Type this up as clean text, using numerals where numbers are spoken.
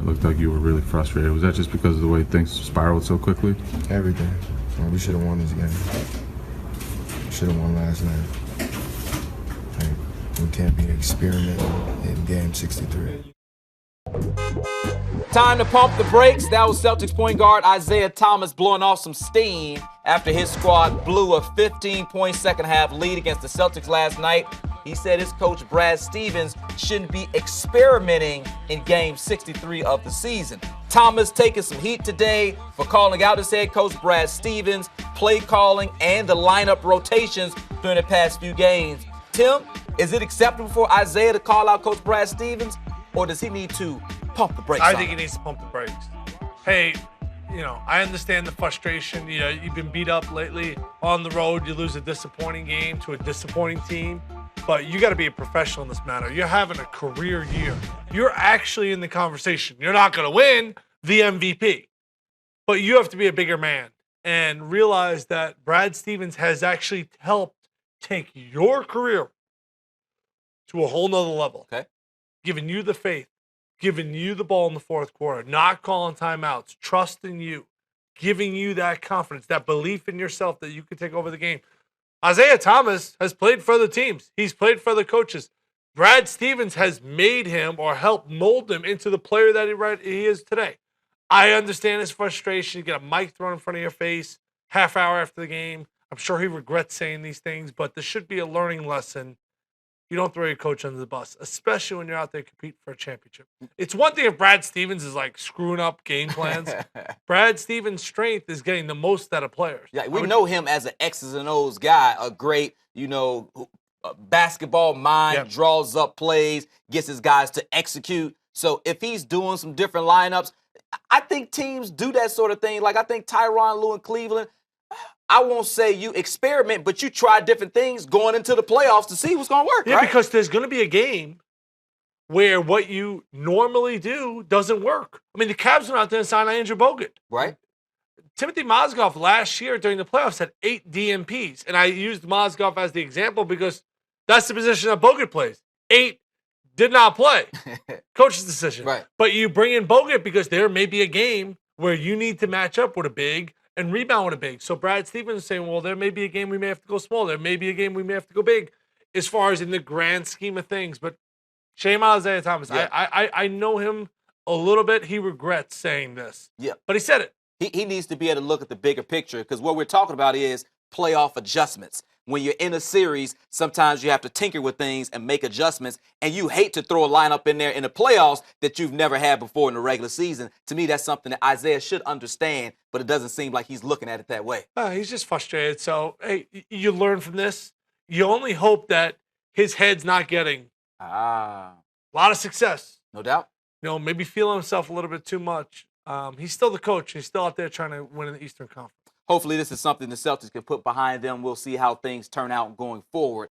looked like you were really frustrated. Was that just because of the way things spiraled so quickly? Everything. We should have won this game. Should have won last night. We can't be experimenting in game 63. Time to pump the brakes. That was Celtics point guard Isaiah Thomas blowing off some steam after his squad blew a 15-point second-half lead against the Celtics last night. He said his coach Brad Stevens shouldn't be experimenting in Game 63 of the season. Thomas taking some heat today for calling out his head coach Brad Stevens, play calling, and the lineup rotations during the past few games. Tim, is it acceptable for Isaiah to call out Coach Brad Stevens, or does he need to pump the brakes? I think he needs to pump the brakes. Hey, I understand the frustration. You've been beat up lately on the road. You lose a disappointing game to a disappointing team. But you got to be a professional in this matter. You're having a career year. You're actually in the conversation. You're not going to win the MVP. But you have to be a bigger man and realize that Brad Stevens has actually helped take your career to a whole nother level. Okay. Giving you the faith, giving you the ball in the fourth quarter, not calling timeouts, trusting you, giving you that confidence, that belief in yourself that you could take over the game. Isaiah Thomas has played for other teams. He's played for other coaches. Brad Stevens has made him or helped mold him into the player that he is today. I understand his frustration. You get a mic thrown in front of your face half hour after the game. I'm sure he regrets saying these things, but this should be a learning lesson. You don't throw your coach under the bus, especially when you're out there competing for a championship. It's one thing if Brad Stevens is like screwing up game plans. Brad Stevens' strength is getting the most out of players. Yeah, we know him as an X's and O's guy, a great, basketball mind, draws up plays, gets his guys to execute. So if he's doing some different lineups, I think teams do that sort of thing. Like I think Tyronn Lue in Cleveland, I won't say you experiment, but you try different things going into the playoffs to see what's going to work, yeah, right? Because there's going to be a game where what you normally do doesn't work. I mean, the Cavs went out there and signed Andrew Bogut. Right. Timothy Mozgov last year during the playoffs had 8 DMPs. And I used Mozgov as the example because that's the position that Bogut plays. 8 did not play. Coach's decision. Right. But you bring in Bogut because there may be a game where you need to match up with a big and rebound with a big. So Brad Stevens is saying, well, there may be a game we may have to go small. There may be a game we may have to go big as far as in the grand scheme of things. But shame on Isaiah Thomas. Yeah. I know him a little bit. He regrets saying this. Yeah. But he said it. He needs to be able to look at the bigger picture because what we're talking about is playoff adjustments. When you're in a series, sometimes you have to tinker with things and make adjustments, and you hate to throw a lineup in there in the playoffs that you've never had before in the regular season. To me, that's something that Isaiah should understand, but it doesn't seem like he's looking at it that way. He's just frustrated. So, hey, you learn from this. You only hope that his head's not getting a lot of success. No doubt. Maybe feeling himself a little bit too much. He's still the coach. He's still out there trying to win in the Eastern Conference. Hopefully this is something the Celtics can put behind them. We'll see how things turn out going forward.